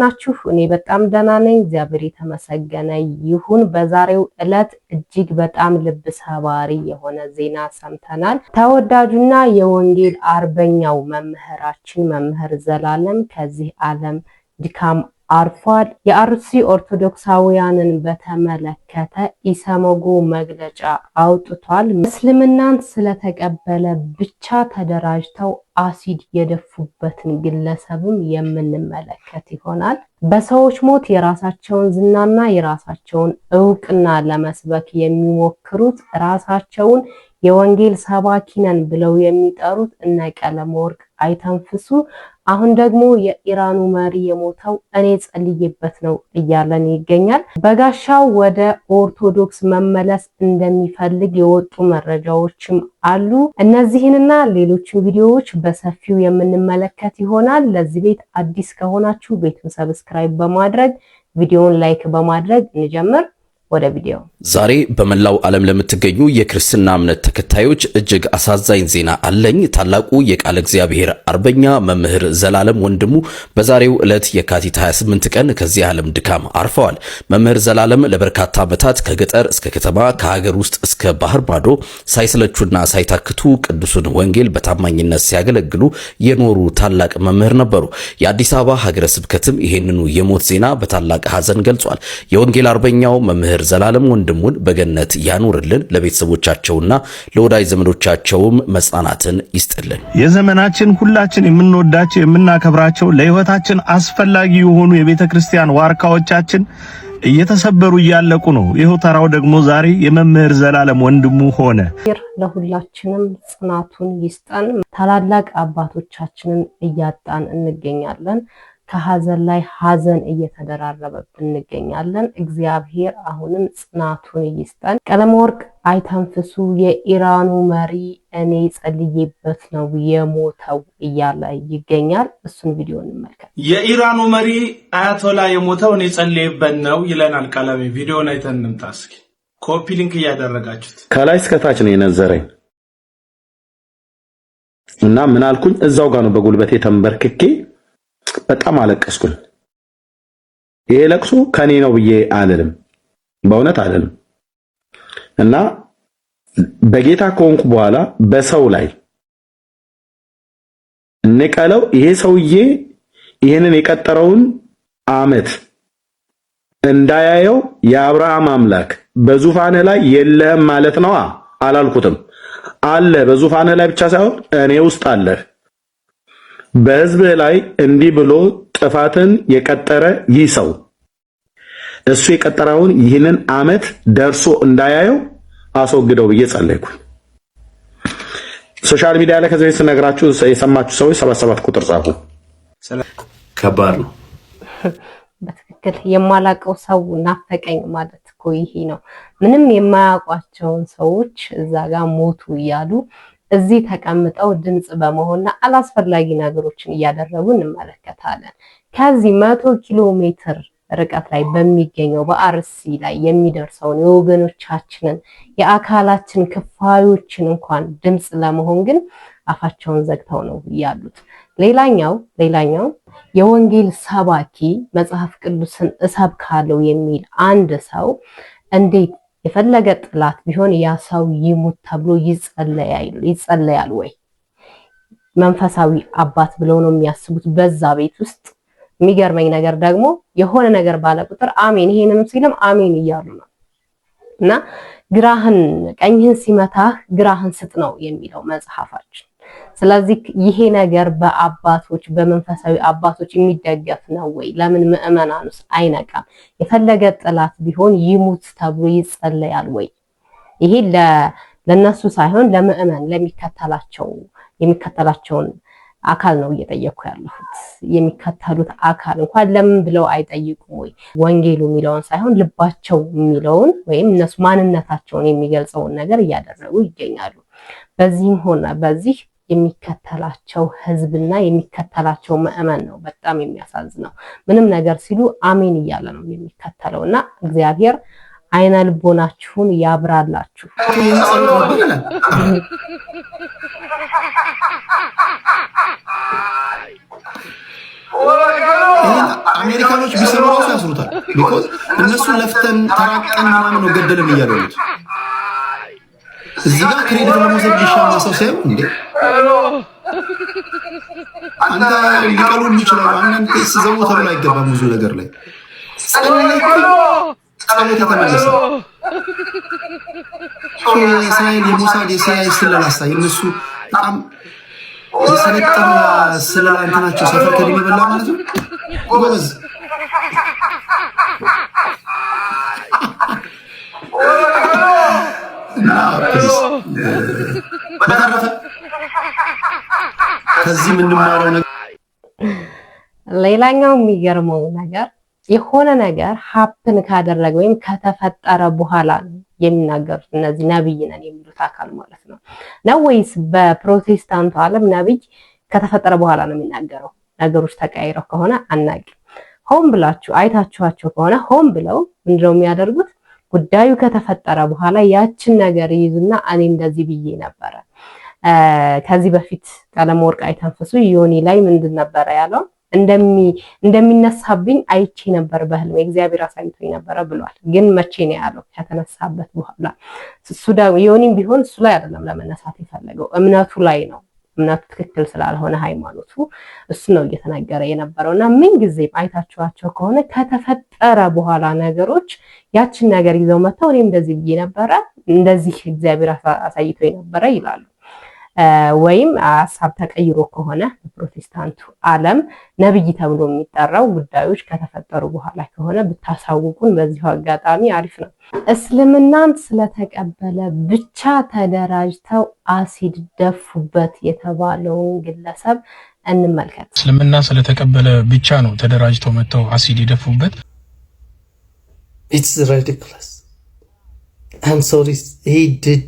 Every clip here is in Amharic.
ናችሁ? እኔ በጣም ደህና ነኝ፣ እግዚአብሔር የተመሰገነ ይሁን። በዛሬው ዕለት እጅግ በጣም ልብ ሰባሪ የሆነ ዜና ሰምተናል። ተወዳጁና የወንጌል አርበኛው መምህራችን መምህር ዘላለም ከዚህ ዓለም ድካም አርፏል። የአርሲ ኦርቶዶክሳውያንን በተመለከተ ኢሰመጉ መግለጫ አውጥቷል። እስልምናን ስለተቀበለ ብቻ ተደራጅተው አሲድ የደፉበትን ግለሰብም የምንመለከት ይሆናል። በሰዎች ሞት የራሳቸውን ዝናና የራሳቸውን እውቅና ለመስበክ የሚሞክሩት ራሳቸውን የወንጌል ሰባኪ ነን ብለው የሚጠሩት እነ ቀለመወርቅ አይተንፍሱ አሁን ደግሞ የኢራኑ መሪ የሞተው እኔ ጸልዬበት ነው እያለን ይገኛል። በጋሻው ወደ ኦርቶዶክስ መመለስ እንደሚፈልግ የወጡ መረጃዎችም አሉ። እነዚህንና ሌሎችን ቪዲዮዎች በሰፊው የምንመለከት ይሆናል። ለዚህ ቤት አዲስ ከሆናችሁ ቤቱን ሰብስክራይብ በማድረግ ቪዲዮውን ላይክ በማድረግ እንጀምር። ወደ ቪዲዮ። ዛሬ በመላው ዓለም ለምትገኙ የክርስትና እምነት ተከታዮች እጅግ አሳዛኝ ዜና አለኝ። ታላቁ የቃለ እግዚአብሔር አርበኛ መምህር ዘላለም ወንድሙ በዛሬው ዕለት የካቲት 28 ቀን ከዚህ ዓለም ድካም አርፈዋል። መምህር ዘላለም ለበርካታ ዓመታት ከገጠር እስከ ከተማ ከሀገር ውስጥ እስከ ባህር ማዶ ሳይሰለቹና ሳይታክቱ ቅዱሱን ወንጌል በታማኝነት ሲያገለግሉ የኖሩ ታላቅ መምህር ነበሩ። የአዲስ አበባ ሀገረ ስብከትም ይሄንኑ የሞት ዜና በታላቅ ሐዘን ገልጿል። የወንጌል አርበኛው መምህር ዘላለም ወንድሙን በገነት ያኑርልን፣ ለቤተሰቦቻቸውና ለወዳጅ ዘመዶቻቸውም መጽናናትን ይስጥልን። የዘመናችን ሁላችን የምንወዳቸው የምናከብራቸው ለሕይወታችን አስፈላጊ የሆኑ የቤተ ክርስቲያን ዋርካዎቻችን እየተሰበሩ እያለቁ ነው። ይኸው ተራው ደግሞ ዛሬ የመምህር ዘላለም ወንድሙ ሆነ። ለሁላችንም ጽናቱን ይስጠን። ታላላቅ አባቶቻችንን እያጣን እንገኛለን። ከሐዘን ላይ ሐዘን እየተደራረበብን እንገኛለን። እግዚአብሔር አሁንም ጽናቱን ይስጠን። ቀለመወርቅ አይተንፍሱ የኢራኑ መሪ እኔ ጸልዬበት ነው የሞተው እያለ ይገኛል። እሱን ቪዲዮ እንመልከት። የኢራኑ መሪ አያቶላ የሞተው እኔ ጸልዬበት ነው ይለናል ቀለሜ። ቪዲዮን አይተን እንምጣ እስኪ። ኮፒ ሊንክ እያደረጋችሁት ከላይ እስከታች ነው የነዘረኝ እና ምን አልኩኝ? እዛው ጋር ነው በጉልበቴ ተንበርክኬ በጣም አለቀስኩኝ። ይሄ ለቅሶ ከኔ ነው ብዬ አልልም፣ በእውነት አልልም። እና በጌታ ከሆንኩ በኋላ በሰው ላይ ንቀለው ይሄ ሰውዬ ይሄንን የቀጠረውን ዓመት እንዳያየው የአብርሃም አምላክ በዙፋንህ ላይ የለህም ማለት ነው አላልኩትም። አለ በዙፋንህ ላይ ብቻ ሳይሆን እኔ ውስጥ አለ። በሕዝብህ ላይ እንዲህ ብሎ ጥፋትን የቀጠረ ይህ ሰው እሱ የቀጠረውን ይህንን ዓመት ደርሶ እንዳያየው አስወግደው ብዬ ጸለይኩኝ። ሶሻል ሚዲያ ላይ ከዚህ ስነግራችሁ የሰማችሁ ሰዎች 77 ቁጥር ጻፉ። ከባድ ነው። በትክክል የማላቀው ሰው ናፈቀኝ ማለት እኮ ይሄ ነው። ምንም የማያውቋቸውን ሰዎች እዛ ጋር ሞቱ እያሉ እዚህ ተቀምጠው ድምጽ በመሆንና አላስፈላጊ ነገሮችን እያደረጉ እንመለከታለን። ከዚህ 100 ኪሎ ሜትር ርቀት ላይ በሚገኘው በአርሲ ላይ የሚደርሰውን የወገኖቻችንን የአካላችን ክፋዮችን እንኳን ድምጽ ለመሆን ግን አፋቸውን ዘግተው ነው ያሉት። ሌላኛው የወንጌል ሰባኪ መጽሐፍ ቅዱስን እሰብካለሁ የሚል አንድ ሰው እንዴት የፈለገ ጥላት ቢሆን ያ ሰው ይሙት ተብሎ ይጸለያል ወይ? መንፈሳዊ አባት ብለው ነው የሚያስቡት በዛ ቤት ውስጥ። የሚገርመኝ ነገር ደግሞ የሆነ ነገር ባለ ቁጥር አሜን፣ ይሄንም ሲልም አሜን እያሉ ነው። እና ቀኝህን ሲመታህ ግራህን ስጥ ነው የሚለው መጽሐፋችን። ስለዚህ ይሄ ነገር በአባቶች በመንፈሳዊ አባቶች የሚደገፍ ነው ወይ? ለምን ምዕመናኑስ አይነቃም? የፈለገ ጥላት ቢሆን ይሙት ተብሎ ይጸለያል ወይ? ይሄ ለነሱ ሳይሆን ለምዕመን የሚከተላቸውን አካል ነው እየጠየኩ ያለሁት። የሚከተሉት አካል እንኳን ለምን ብለው አይጠይቁም ወይ? ወንጌሉ የሚለውን ሳይሆን ልባቸው የሚለውን ወይም እነሱ ማንነታቸውን የሚገልጸውን ነገር እያደረጉ ይገኛሉ። በዚህም ሆነ በዚህ የሚከተላቸው ህዝብና የሚከተላቸው ምዕመን ነው በጣም የሚያሳዝነው። ምንም ነገር ሲሉ አሜን እያለ ነው የሚከተለውና እግዚአብሔር አይነ ልቦናችሁን ያብራላችሁ። አሜሪካኖች ቢሰሩ ራሱ ያስሩታል። ቢኮዝ እነሱ ለፍተን ተራቀን ምናምን ነው ገደልን እያሉ ነው። እዚህ ጋር ክሬዲት ለመውሰድ ሊሻማ ሰው ሳይሆን እንዴ አንተ ሊቀሉን ይችላል። አንተ ዘሙ ተብሎ አይገባም። ብዙ ነገር ላይ ጸሎት የተመለሰ እስራኤል የሙሳድ የሲአይኤ ስለላሳ የነሱ በጣም የሰለጠነ ስለላ እንትናቸው ሰፈር ከደም ይበላ ማለት ነው። ጎበዝ በተረፈ ከዚህ የምንማረው ነገር ሌላኛው የሚገርመው ነገር የሆነ ነገር ሀፕን ካደረገ ወይም ከተፈጠረ በኋላ የሚናገሩት እነዚህ ነብይ ነን የሚሉት አካል ማለት ነው ወይስ በፕሮቴስታንቱ ዓለም ነብይ ከተፈጠረ በኋላ ነው የሚናገረው? ነገሮች ተቀያይረው ከሆነ አናውቅም። ሆን ብላችሁ አይታችኋቸው ከሆነ ሆን ብለው ምንድነው የሚያደርጉት? ጉዳዩ ከተፈጠረ በኋላ ያችን ነገር ይይዙና እኔ እንደዚህ ብዬ ነበረ። ከዚህ በፊት ቀለመወርቅ አይተንፍሱ ዮኒ ላይ ምንድን ነበረ ያለው? እንደሚነሳብኝ አይቼ ነበር በህልሜ እግዚአብሔር አሳይቶኝ ነበር ብሏል። ግን መቼ ነው ያለው? ከተነሳበት በኋላ። እሱ ደግሞ ዮኒም ቢሆን እሱ ላይ አይደለም ለመነሳት የፈለገው እምነቱ ላይ ነው። እምነቱ ትክክል ስላልሆነ ሃይማኖቱ እሱ ነው እየተናገረ የነበረውና ምን ጊዜም አይታችኋቸው ከሆነ ከተፈጠረ በኋላ ነገሮች ያችን ነገር ይዘው መተው እኔ እንደዚህ ብዬ ነበረ እንደዚህ እግዚአብሔር አሳይቶኝ ነበረ ይላሉ። ወይም ሐሳብ ተቀይሮ ከሆነ በፕሮቴስታንቱ ዓለም ነብይ ተብሎ የሚጠራው ጉዳዮች ከተፈጠሩ በኋላ ከሆነ ብታሳውቁን በዚሁ አጋጣሚ አሪፍ ነው። እስልምናን ስለተቀበለ ብቻ ተደራጅተው አሲድ ደፉበት የተባለውን ግለሰብ እንመልከት። እስልምና ስለተቀበለ ብቻ ነው ተደራጅተው መተው አሲድ ይደፉበት። It's ridiculous. I'm sorry. He did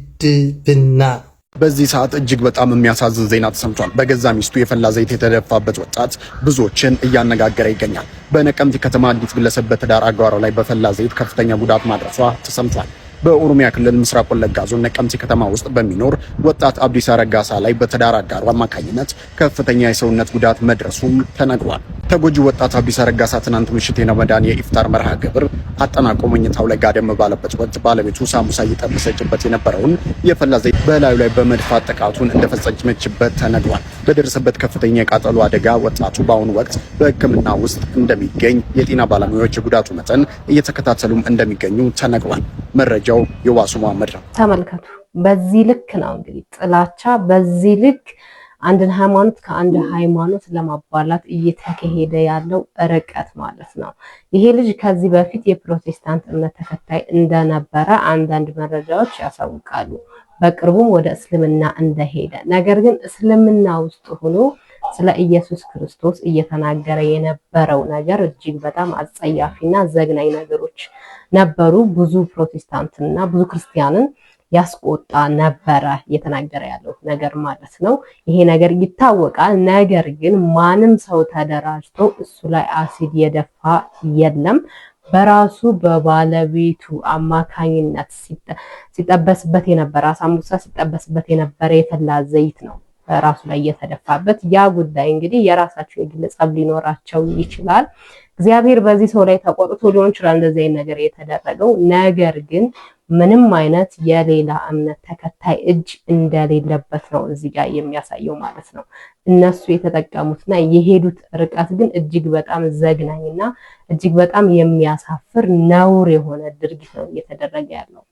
not. በዚህ ሰዓት እጅግ በጣም የሚያሳዝን ዜና ተሰምቷል። በገዛ ሚስቱ የፈላ ዘይት የተደፋበት ወጣት ብዙዎችን እያነጋገረ ይገኛል። በነቀምቴ ከተማ አንዲት ግለሰብ በትዳር አጋሯ ላይ በፈላ ዘይት ከፍተኛ ጉዳት ማድረሷ ተሰምቷል። በኦሮሚያ ክልል ምስራቅ ወለጋ ዞን ነቀምቴ ከተማ ውስጥ በሚኖር ወጣት አብዲሳ ረጋሳ ላይ በትዳር አጋሯ አማካኝነት ከፍተኛ የሰውነት ጉዳት መድረሱም ተነግሯል። ተጎጂ ወጣት አብዲሳ ረጋሳ ትናንት ምሽት የረመዳን የኢፍጣር መርሃ ግብር አጠናቆ መኝታው ላይ ጋደም ባለበት ወቅት ባለቤቱ ሳሙሳ እየጠበሰችበት የነበረውን የፈላ ዘይት በላዩ ላይ በመድፋት ጥቃቱን እንደፈጸመችበት ተነግሯል። በደረሰበት ከፍተኛ የቃጠሎ አደጋ ወጣቱ በአሁኑ ወቅት በሕክምና ውስጥ እንደሚገኝ የጤና ባለሙያዎች የጉዳቱ መጠን እየተከታተሉም እንደሚገኙ ተነግሯል። መረጃው የዋሱ መሐመድ ነው። ተመልከቱ። በዚህ ልክ ነው እንግዲህ ጥላቻ፣ በዚህ ልክ አንድን ሃይማኖት ከአንድ ሃይማኖት ለማባላት እየተካሄደ ያለው ርቀት ማለት ነው። ይሄ ልጅ ከዚህ በፊት የፕሮቴስታንት እምነት ተከታይ እንደነበረ አንዳንድ መረጃዎች ያሳውቃሉ። በቅርቡም ወደ እስልምና እንደሄደ፣ ነገር ግን እስልምና ውስጥ ሆኖ ስለ ኢየሱስ ክርስቶስ እየተናገረ የነበረው ነገር እጅግ በጣም አጸያፊና ዘግናኝ ነገሮች ነበሩ። ብዙ ፕሮቴስታንትና ብዙ ክርስቲያንን ያስቆጣ ነበረ እየተናገረ ያለው ነገር ማለት ነው። ይሄ ነገር ይታወቃል። ነገር ግን ማንም ሰው ተደራጅቶ እሱ ላይ አሲድ የደፋ የለም። በራሱ በባለቤቱ አማካኝነት ሲጠበስበት የነበረ አሳሙሳ ሲጠበስበት የነበረ የፈላ ዘይት ነው ራሱ ላይ የተደፋበት። ያ ጉዳይ እንግዲህ የራሳቸው የግል ጸብ ሊኖራቸው ይችላል። እግዚአብሔር በዚህ ሰው ላይ ተቆጥቶ ሊሆን ይችላል እንደዚህ አይነት ነገር የተደረገው። ነገር ግን ምንም አይነት የሌላ እምነት ተከታይ እጅ እንደሌለበት ነው እዚህ ጋር የሚያሳየው ማለት ነው። እነሱ የተጠቀሙትና የሄዱት ርቀት ግን እጅግ በጣም ዘግናኝና እጅግ በጣም የሚያሳፍር ነውር የሆነ ድርጊት ነው እየተደረገ ያለው።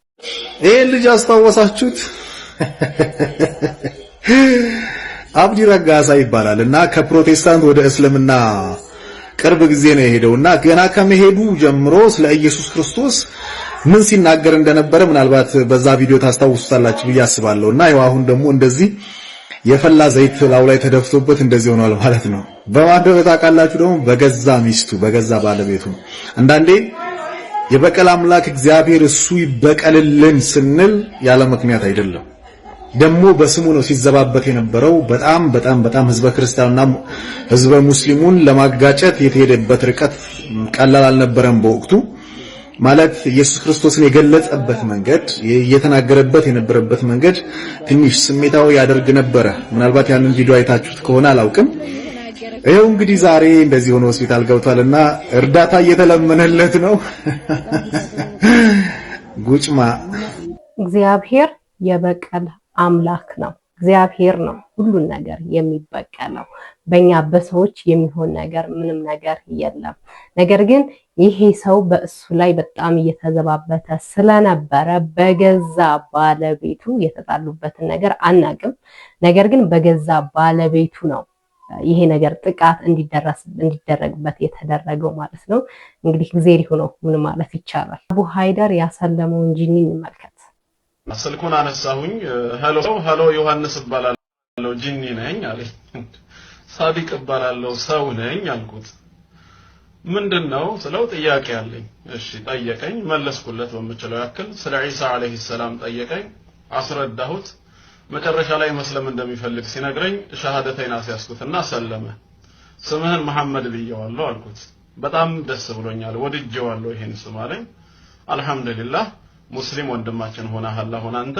ይሄን ልጅ አስታወሳችሁት? አብዲ ረጋሳ ይባላል እና ከፕሮቴስታንት ወደ እስልምና ቅርብ ጊዜ ነው የሄደውና ገና ከመሄዱ ጀምሮ ስለ ኢየሱስ ክርስቶስ ምን ሲናገር እንደነበረ ምናልባት በዛ ቪዲዮ ታስታውሱታላችሁ ብዬ አስባለሁና ያው አሁን ደግሞ እንደዚህ የፈላ ዘይት ላው ላይ ተደፍቶበት እንደዚህ ሆኗል ማለት ነው። በማደረ ታውቃላችሁ ደግሞ በገዛ ሚስቱ በገዛ ባለቤቱ። አንዳንዴ የበቀል አምላክ እግዚአብሔር እሱ ይበቀልልን ስንል ያለ ምክንያት አይደለም። ደግሞ በስሙ ነው ሲዘባበት የነበረው። በጣም ህዝበ ክርስቲያኑና ህዝበ ሙስሊሙን ለማጋጨት የተሄደበት ርቀት ቀላል አልነበረም በወቅቱ። ማለት ኢየሱስ ክርስቶስን የገለጸበት መንገድ እየተናገረበት የነበረበት መንገድ ትንሽ ስሜታዊ ያደርግ ነበረ። ምናልባት ያንን ቪዲዮ አይታችሁት ከሆነ አላውቅም። ይኸው እንግዲህ ዛሬ እንደዚህ ሆኖ ሆስፒታል ገብቷልና እርዳታ እየተለመነለት ነው። ጉጭማ እግዚአብሔር የበቀል አምላክ ነው። እግዚአብሔር ነው ሁሉን ነገር የሚበቀለው። በእኛ በሰዎች የሚሆን ነገር ምንም ነገር የለም። ነገር ግን ይሄ ሰው በእሱ ላይ በጣም እየተዘባበተ ስለነበረ በገዛ ባለቤቱ የተጣሉበትን ነገር አናቅም። ነገር ግን በገዛ ባለቤቱ ነው ይሄ ነገር ጥቃት እንዲደረግበት የተደረገው ማለት ነው። እንግዲህ እግዚአብሔር ይሁነው ምን ማለት ይቻላል። አቡ ሃይደር ያሰለመውን ጂኒ እንመልከት። ስልኩን አነሳሁኝ። ሄሎ ዮሐንስ እባላለሁ ጂኒ ነኝ አለኝ። ሳዲቅ እባላለሁ ሰው ነኝ አልኩት። ምንድነው ስለው ጥያቄ አለኝ። እሺ ጠየቀኝ፣ መለስኩለት በመጨረሻው ያክል። ስለ ኢሳ አለይሂ ሰላም ጠየቀኝ፣ አስረዳሁት። መጨረሻ ላይ መስለም እንደሚፈልግ ሲነግረኝ ሸሃደተይን አስያዝኩትና ሰለመ። ስምህን መሐመድ ብየዋለሁ አልኩት። በጣም ደስ ብሎኛል፣ ወድጄዋለሁ ይሄን ስም አለኝ። አልহামዱሊላህ ሙስሊም ወንድማችን ሆነሃል አሁን አንተ።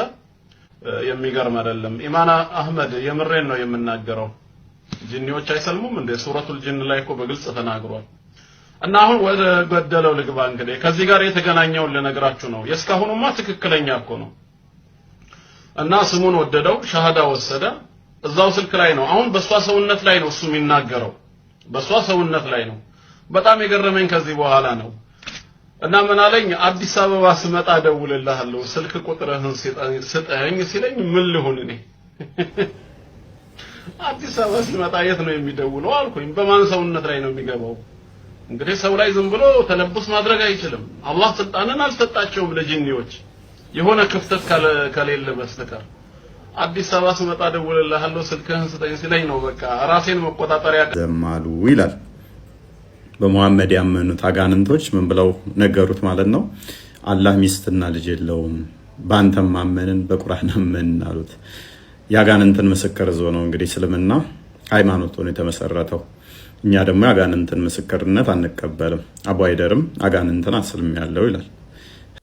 የሚገርም አይደለም ኢማን አህመድ፣ የምሬን ነው የምናገረው። ጂኒዎች አይሰልሙም እንደ ሱረቱል ጂን ላይ እኮ በግልጽ ተናግሯል። እና አሁን ወደ ገደለው ልግባ። እንግዲህ ከዚህ ጋር የተገናኘውን ልነግራችሁ ነው። የስካሁኑማ ትክክለኛ እኮ ነው። እና ስሙን ወደደው፣ ሻሃዳ ወሰደ። እዛው ስልክ ላይ ነው። አሁን በሷ ሰውነት ላይ ነው እሱ የሚናገረው፣ በሷ ሰውነት ላይ ነው። በጣም የገረመኝ ከዚህ በኋላ ነው። እና ምን አለኝ፣ አዲስ አበባ ስመጣ ደውልልሃለሁ ስልክ ቁጥርህን ስጠኝ ሲለኝ ምን ልሁን እኔ አዲስ አበባ ስመጣ የት ነው የሚደውለው አልኩኝ። በማን ሰውነት ላይ ነው የሚገባው? እንግዲህ ሰው ላይ ዝም ብሎ ተለብስ ማድረግ አይችልም። አላህ ስልጣንን አልሰጣቸውም ለጂኒዎች የሆነ ክፍተት ከሌለ በስተቀር። አዲስ አበባ ስመጣ ደውልልሃለሁ ስልክህን ስጠኝ ሲለኝ ነው በቃ ራሴን መቆጣጠሪያ ዘማሉ ይላል። በመሐመድ ያመኑት አጋንንቶች ምን ብለው ነገሩት ማለት ነው? አላህ ሚስትና ልጅ የለውም፣ በአንተም ማመንን በቁርአን አመንን አሉት። ያጋንንትን ምስክር ዞ ነው እንግዲህ እስልምና ሃይማኖት ሆኖ የተመሰረተው። እኛ ደግሞ ያጋንንትን ምስክርነት አንቀበልም። አቡ ሃይደርም አጋንንትን አስልም ያለው ይላል።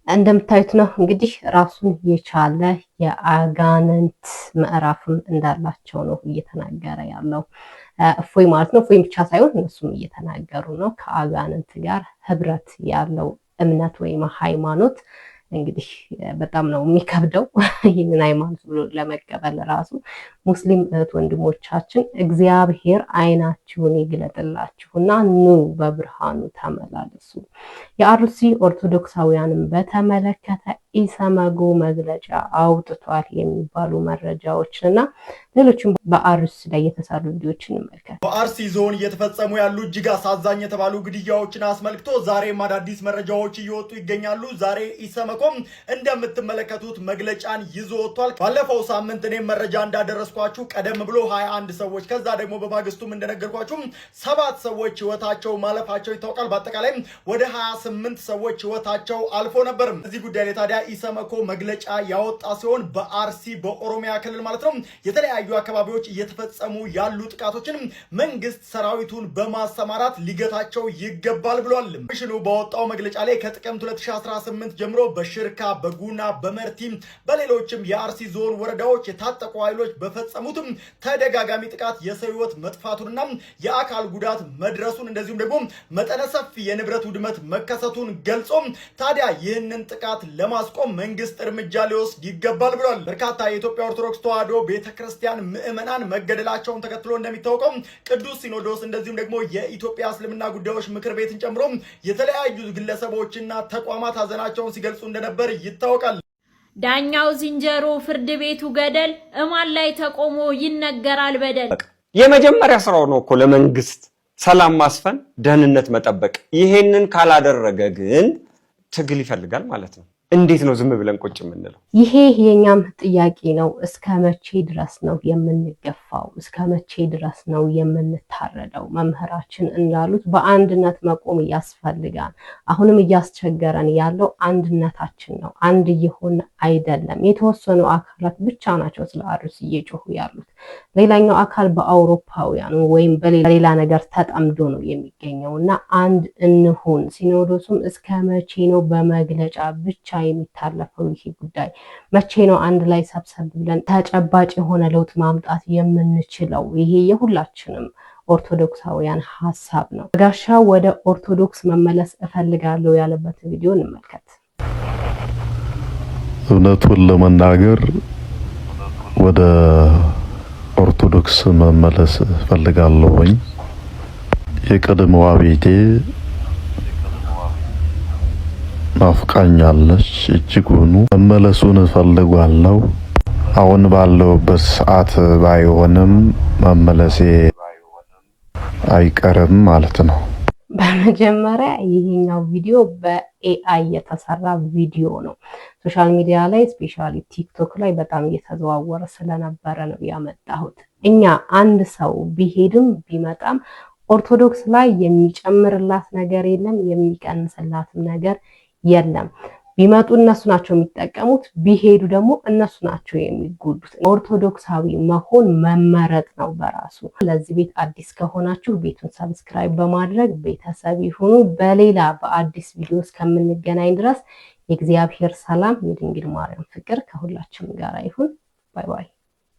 እንደምታዩት ነው እንግዲህ ራሱን የቻለ የአጋንንት ምዕራፍም እንዳላቸው ነው እየተናገረ ያለው። እፎይ ማለት ነው። እፎይ ብቻ ሳይሆን እነሱም እየተናገሩ ነው ከአጋንንት ጋር ህብረት ያለው እምነት ወይም ሃይማኖት። እንግዲህ በጣም ነው የሚከብደው ይህንን ሃይማኖት ብሎ ለመቀበል ራሱ። ሙስሊም እህት ወንድሞቻችን እግዚአብሔር አይናችሁን ይግለጥላችሁና ኑ በብርሃኑ ተመላለሱ። የአርሲ ኦርቶዶክሳውያንን በተመለከተ ኢሰመጉ መግለጫ አውጥቷል የሚባሉ መረጃዎችና ሌሎችም በአርሲ ላይ የተሰሩ ቪዲዮዎችን እንመልከት። በአርሲ ዞን እየተፈጸሙ ያሉ እጅግ አሳዛኝ የተባሉ ግድያዎችን አስመልክቶ ዛሬም አዳዲስ መረጃዎች እየወጡ ይገኛሉ። ዛሬ ኢሰመኮም እንደምትመለከቱት መግለጫን ይዞ ወጥቷል። ባለፈው ሳምንት እኔም መረጃ እንዳደረስኳችሁ ቀደም ብሎ 21 ሰዎች ከዛ ደግሞ በማግስቱም እንደነገርኳችሁ 7 ሰዎች ህይወታቸው ማለፋቸው ይታወቃል። በአጠቃላይ ወደ 28 ሰዎች ህይወታቸው አልፎ ነበር። እዚህ ጉዳይ ላይ ታዲያ ኢሰመኮ መግለጫ ያወጣ ሲሆን በአርሲ በኦሮሚያ ክልል ማለት ነው የተለያዩ አካባቢዎች እየተፈጸሙ ያሉ ጥቃቶችን መንግስት ሰራዊቱን በማሰማራት ሊገታቸው ይገባል ብሏል። ኮሚሽኑ ባወጣው መግለጫ ላይ ከጥቅምት 2018 ጀምሮ በሽርካ በጉና በመርቲ በሌሎችም የአርሲ ዞን ወረዳዎች የታጠቁ ኃይሎች በፈጸሙትም ተደጋጋሚ ጥቃት የሰው ህይወት መጥፋቱንና የአካል ጉዳት መድረሱን እንደዚሁም ደግሞ መጠነ ሰፊ የንብረት ውድመት መከሰቱን ገልጾ ታዲያ ይህንን ጥቃት ለማስቆም መንግስት እርምጃ ሊወስድ ይገባል ብሏል። በርካታ የኢትዮጵያ ኦርቶዶክስ ተዋሕዶ ቤተክርስቲያን ምዕመናን መገደላቸውን ተከትሎ እንደሚታወቀው ቅዱስ ሲኖዶስ እንደዚሁም ደግሞ የኢትዮጵያ እስልምና ጉዳዮች ምክር ቤትን ጨምሮ የተለያዩ ግለሰቦችና ተቋማት ሀዘናቸውን ሲገልጹ እንደነበር ይታወቃል። ዳኛው ዝንጀሮ ፍርድ ቤቱ ገደል እማን ላይ ተቆሞ ይነገራል በደል። የመጀመሪያ ስራው ነው እኮ ለመንግስት ሰላም ማስፈን፣ ደህንነት መጠበቅ። ይሄንን ካላደረገ ግን ትግል ይፈልጋል ማለት ነው። እንዴት ነው ዝም ብለን ቁጭ የምንለው? ይሄ የኛም ጥያቄ ነው። እስከ መቼ ድረስ ነው የምንገፋው? እስከ መቼ ድረስ ነው የምንታረደው? መምህራችን እንዳሉት በአንድነት መቆም ያስፈልጋል። አሁንም እያስቸገረን ያለው አንድነታችን ነው። አንድ እየሆነ አይደለም። የተወሰኑ አካላት ብቻ ናቸው ስለ አርሲ እየጮሁ ያሉት። ሌላኛው አካል በአውሮፓውያን ወይም በሌላ ነገር ተጠምዶ ነው የሚገኘው እና አንድ እንሁን። ሲኖዶሱም እስከ መቼ ነው በመግለጫ ብቻ የሚታለፈው? ይሄ ጉዳይ መቼ ነው አንድ ላይ ሰብሰብ ብለን ተጨባጭ የሆነ ለውጥ ማምጣት የምንችለው? ይሄ የሁላችንም ኦርቶዶክሳውያን ሐሳብ ነው። ጋሻው ወደ ኦርቶዶክስ መመለስ እፈልጋለሁ ያለበት ቪዲዮ እንመልከት። እውነቱን ለመናገር ወደ ኦርቶዶክስ መመለስ እፈልጋለሁኝ። የቀድሞዋ ቤቴ ናፍቃኛለች እጅጉኑ መመለሱን እፈልጋለሁ። አሁን ባለውበት ሰዓት ባይሆንም መመለሴ አይቀርም ማለት ነው። በመጀመሪያ ይሄኛው ቪዲዮ በኤአይ የተሰራ ቪዲዮ ነው። ሶሻል ሚዲያ ላይ ስፔሻሊ ቲክቶክ ላይ በጣም እየተዘዋወረ ስለነበረ ነው ያመጣሁት። እኛ አንድ ሰው ቢሄድም ቢመጣም ኦርቶዶክስ ላይ የሚጨምርላት ነገር የለም፣ የሚቀንስላትም ነገር የለም። ቢመጡ እነሱ ናቸው የሚጠቀሙት፣ ቢሄዱ ደግሞ እነሱ ናቸው የሚጎዱት። ኦርቶዶክሳዊ መሆን መመረጥ ነው በራሱ። ለዚህ ቤት አዲስ ከሆናችሁ ቤቱን ሰብስክራይብ በማድረግ ቤተሰብ ይሁኑ። በሌላ በአዲስ ቪዲዮ እስከምንገናኝ ድረስ የእግዚአብሔር ሰላም የድንግል ማርያም ፍቅር ከሁላችንም ጋር ይሁን። ባይ ባይ።